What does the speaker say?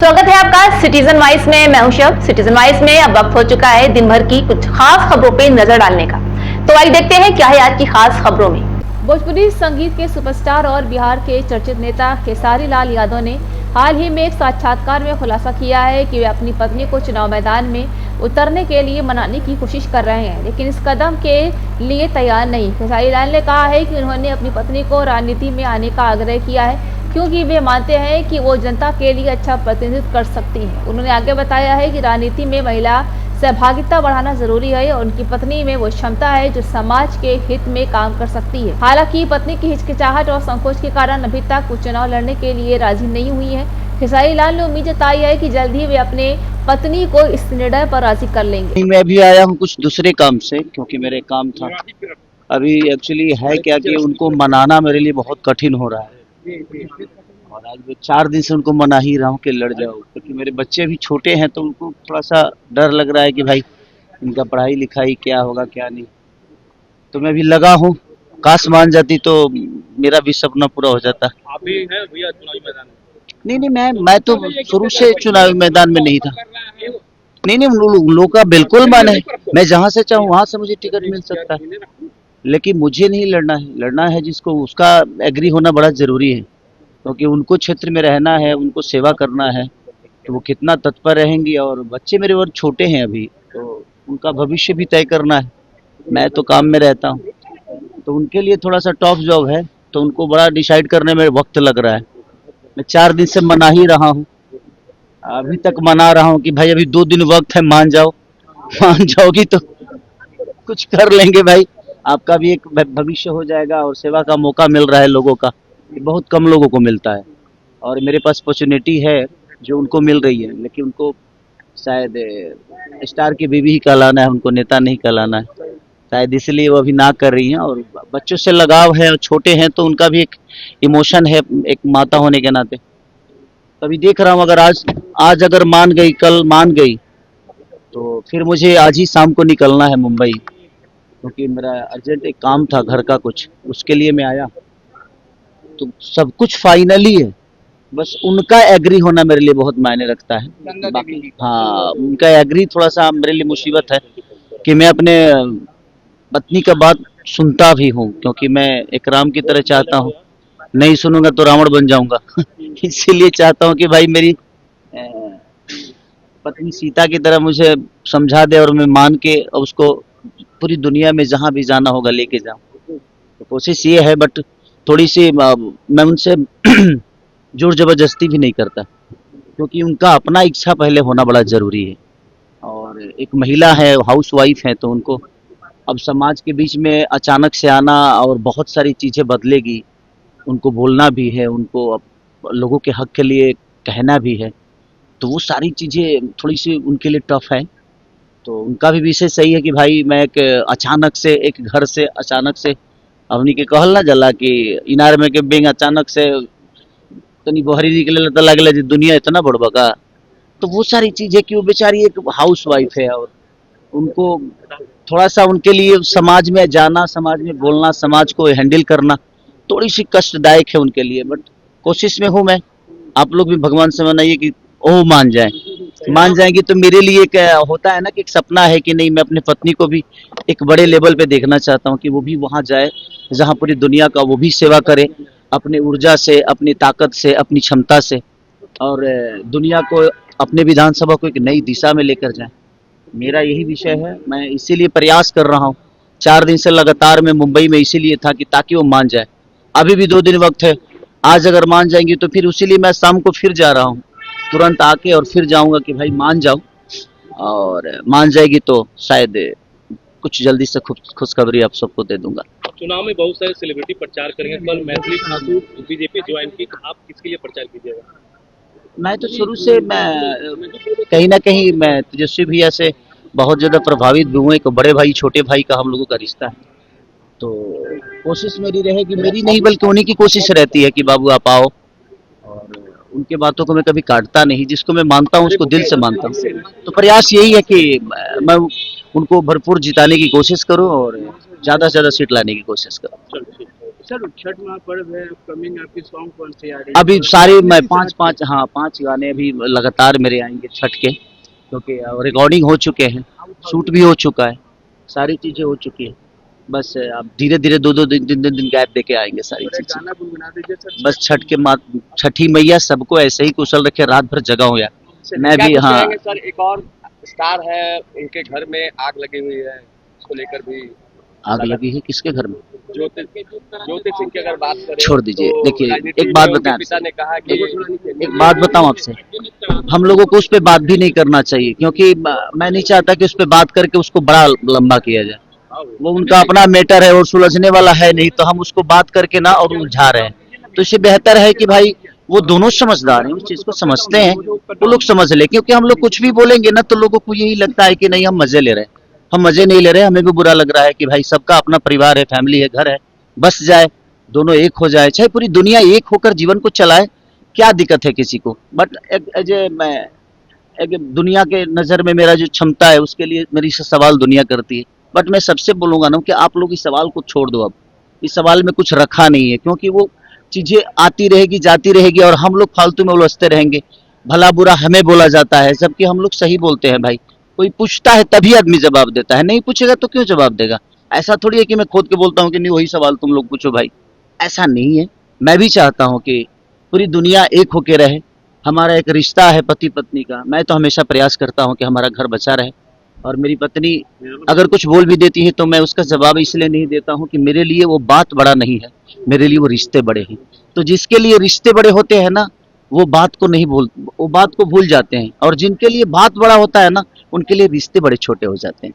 स्वागत है आपका सिटीजन वाइज में। मैं हूं शब। सिटीजन वाइज में अब वक्त हो चुका है दिन भर की कुछ खास खबरों पे नजर डालने का। तो आइए देखते हैं क्या है आज की खास खबरों में। भोजपुरी संगीत के सुपरस्टार और बिहार के चर्चित नेता खेसारी लाल यादव ने हाल ही में एक साक्षात्कार में खुलासा किया है कि वे अपनी पत्नी को चुनाव मैदान में उतरने के लिए मनाने की कोशिश कर रहे हैं, लेकिन इस कदम के लिए तैयार नहीं। खेसारी लाल ने कहा है कि उन्होंने अपनी पत्नी को राजनीति में आने का आग्रह किया है क्योंकि वे मानते हैं कि वो जनता के लिए अच्छा प्रतिनिधित्व कर सकती हैं। उन्होंने आगे बताया है कि राजनीति में महिला सहभागिता बढ़ाना जरूरी है और उनकी पत्नी में वो क्षमता है जो समाज के हित में काम कर सकती है। हालांकि पत्नी की हिचकिचाहट और संकोच के कारण अभी तक वो चुनाव लड़ने के लिए राजी नहीं हुई है। खेसारी लाल ने उम्मीद जताई है कि जल्द ही वे अपने पत्नी को इस निर्णय पर राजी कर लेंगे। मैं भी आया हूँ कुछ दूसरे काम से, क्योंकि मेरे काम था। अभी एक्चुअली है क्या कि उनको मनाना मेरे लिए बहुत कठिन हो रहा है और आज मैं 4 दिन से उनको मना ही रहा हूँ कि लड़ जाओ, क्योंकि मेरे बच्चे भी छोटे हैं तो उनको थोड़ा सा डर लग रहा है कि भाई इनका पढ़ाई लिखाई क्या होगा क्या नहीं। तो मैं भी लगा हूँ, काश मान जाती तो मेरा भी सपना पूरा हो जाता। आप भी हैं भैया चुनावी मैदान में? नहीं, मैं तो शुरू से चुनावी मैदान में नहीं था। नहीं, लोग का बिल्कुल मन है, मैं जहाँ से चाहूँ वहाँ से मुझे टिकट मिल सकता है, लेकिन मुझे नहीं लड़ना है। लड़ना है जिसको, उसका एग्री होना बड़ा जरूरी है, क्योंकि उनको क्षेत्र में रहना है, उनको सेवा करना है, तो वो कितना तत्पर रहेंगी। और बच्चे मेरे और छोटे हैं अभी, तो उनका भविष्य भी तय करना है। मैं तो काम में रहता हूँ, तो उनके लिए थोड़ा सा टफ जॉब है, तो उनको बड़ा डिसाइड करने में वक्त लग रहा है। मैं 4 दिन से मना ही रहा हूँ, अभी तक मना रहा हूँ कि भाई अभी 2 दिन वक्त है, मान जाओ। मान जाओगी तो कुछ कर लेंगे भाई, आपका भी एक भविष्य हो जाएगा और सेवा का मौका मिल रहा है लोगों का, ये बहुत कम लोगों को मिलता है और मेरे पास अपॉर्चुनिटी है जो उनको मिल रही है। लेकिन उनको शायद स्टार की बीवी ही कहलाना है, उनको नेता नहीं कहलाना है, शायद इसलिए वो अभी ना कर रही हैं। और बच्चों से लगाव है और छोटे हैं तो उनका भी एक इमोशन है एक माता होने के नाते। तभी देख रहा हूँ, अगर आज अगर मान गई, कल मान गई, तो फिर मुझे आज ही शाम को निकलना है मुंबई, क्योंकि मेरा अर्जेंट एक काम था घर का कुछ, उसके लिए मैं आया। तो सब कुछ फाइनली है, बस उनका एग्री होना मेरे लिए बहुत मायने रखता है। बाकी हाँ, उनका एग्री थोड़ा सा मेरे लिए मुसीबत है कि मैं अपने पत्नी का बात सुनता भी हूँ, क्योंकि मैं एक राम की तरह चाहता हूँ, नहीं सुनूंगा तो रावण बन जाऊंगा। इसीलिए चाहता हूँ कि भाई मेरी पत्नी सीता की तरह मुझे समझा दे और मैं मान के उसको पूरी दुनिया में जहाँ भी जाना होगा लेके जाऊँ। तो कोशिश ये है, बट थोड़ी सी मैं उनसे जोर जबरदस्ती भी नहीं करता, क्योंकि उनका अपना इच्छा पहले होना बड़ा जरूरी है। और एक महिला है, हाउस वाइफ है, तो उनको अब समाज के बीच में अचानक से आना और बहुत सारी चीज़ें बदलेगी, उनको बोलना भी है, उनको अब लोगों के हक के लिए कहना भी है, तो वो सारी चीज़ें थोड़ी सी उनके लिए टफ है। तो उनका भी विषय सही है कि भाई मैं एक अचानक से एक घर से अचानक से हमनी के कहल ना जला कि इनार में के बेंग अचानक से तनी बहरी निकले तो लगले जी दुनिया इतना बड़बा का। तो वो सारी चीज़ें कि वो बेचारी एक हाउस वाइफ है और उनको थोड़ा सा उनके लिए समाज में जाना, समाज में बोलना, समाज को हैंडल करना थोड़ी सी कष्टदायक है उनके लिए। बट कोशिश में हूँ मैं, आप लोग भी भगवान से मनाइए कि ओ मान जाए, मान जाएंगी तो मेरे लिए एक होता है ना कि एक सपना है कि नहीं, मैं अपनी पत्नी को भी एक बड़े लेवल पे देखना चाहता हूँ कि वो भी वहाँ जाए जहाँ पूरी दुनिया का वो भी सेवा करे, अपनी ऊर्जा से, अपनी ताकत से, अपनी क्षमता से, और दुनिया को, अपने विधानसभा को एक नई दिशा में लेकर जाए। मेरा यही विषय है, मैं इसीलिए प्रयास कर रहा हूँ। 4 दिन से लगातार मैं मुंबई में इसीलिए था कि ताकि वो मान जाए। अभी भी 2 दिन वक्त है, आज अगर मान जाएंगी तो फिर उसीलिए मैं शाम को फिर जा रहा हूँ, तुरंत आके और फिर जाऊंगा कि भाई मान जाओ, और मान जाएगी तो शायद कुछ जल्दी से खुशखबरी आप सबको दे दूंगा। चुनाव में बहुत सारे सेलिब्रिटी प्रचार करेंगे, कल मैथिली ठाकुर बीजेपी ज्वाइन की, आप किसके लिए प्रचार कीजिएगा? मैं तो शुरू से मैं कहीं ना कहीं मैं तेजस्वी भैया से बहुत ज़्यादा प्रभावित भी हूँ। एक बड़े भाई छोटे भाई का हम लोगों का रिश्ता है, तो कोशिश मेरी रहेगी, मेरी नहीं बल्कि उन्हीं की कोशिश रहती है कि बाबू आप आओ, और उनके बातों को मैं कभी काटता नहीं, जिसको मैं मानता हूँ उसको दिल से मानता हूँ। तो प्रयास यही है कि मैं उनको भरपूर जिताने की कोशिश करूँ और ज़्यादा से ज़्यादा सीट लाने की कोशिश करूँ। सर छठ महापर्व है अपकमिंग, आपकी सॉन्ग कौन सी आ रही है? अभी सारे मैं पांच गाने अभी लगातार मेरे आएंगे छठ के, क्योंकि रिकॉर्डिंग हो चुके हैं, शूट भी हो चुका है, सारी चीजें हो चुकी है। बस अब धीरे धीरे दो दिन गैप देके आएंगे सारी और एक चीजें। गाना गुनगुना दीजिए सर। बस छठी मैया सबको ऐसे ही कुशल रखे, रात भर जगा हो यार। मैं क्या भी कुछ हाँ, कहेंगे सर? एक और स्टार है, उनके घर में आग लगी हुई है, उसको लेकर भी आग लगी है किसके घर में? ज्योति सिंह की अगर बात करें, छोड़ दीजिए। तो देखिए, राजनीति एक बात में उनके बताएं पिता ने कहा कि एक बात बताऊं आपसे, हम लोगों को उस पर बात भी नहीं करना चाहिए, क्योंकि मैं नहीं चाहता कि उस पर बात करके उसको बड़ा लंबा किया जाए। वो उनका अपना मैटर है और सुलझने वाला है नहीं, तो हम उसको बात करके ना और उलझा रहे हैं। तो इससे बेहतर है कि भाई वो दोनों समझदार हैं, उस चीज को समझते हैं, वो लोग समझ ले। क्योंकि हम लोग कुछ भी बोलेंगे ना तो लोगों को यही लगता है कि नहीं हम मजे ले रहे हैं। हम मजे नहीं ले रहे, हमें भी बुरा लग रहा है कि भाई सबका अपना परिवार है, फैमिली है, घर है, बस जाए, दोनों एक हो जाए, चाहे पूरी दुनिया एक होकर जीवन को चलाए, क्या दिक्कत है किसी को। बट एक दुनिया के नजर में मेरा जो क्षमता है उसके लिए मेरी से सवाल दुनिया करती है। बट मैं सबसे बोलूंगा ना कि आप लोग इस सवाल को छोड़ दो। अब इस सवाल में कुछ रखा नहीं है, क्योंकि वो चीजें आती रहेगी जाती रहेगी और हम लोग फालतू में उलझते रहेंगे। भला बुरा हमें बोला जाता है, जबकि हम लोग सही बोलते हैं भाई। कोई पूछता है तभी आदमी जवाब देता है, नहीं पूछेगा तो क्यों जवाब देगा। ऐसा थोड़ी है कि मैं खोद के बोलता हूँ कि नहीं वही सवाल तुम लोग पूछो भाई, ऐसा नहीं है। मैं भी चाहता हूँ कि पूरी दुनिया एक होके रहे। हमारा एक रिश्ता है पति पत्नी का, मैं तो हमेशा प्रयास करता हूँ कि हमारा घर बचा रहे। और मेरी पत्नी अगर कुछ बोल भी देती है तो मैं उसका जवाब इसलिए नहीं देता हूँ कि मेरे लिए वो बात बड़ा नहीं है, मेरे लिए वो रिश्ते बड़े हैं। तो जिसके लिए रिश्ते बड़े होते हैं ना, वो बात को भूल जाते हैं, और जिनके लिए बात बड़ा होता है ना, उनके लिए रिश्ते बड़े छोटे हो जाते हैं।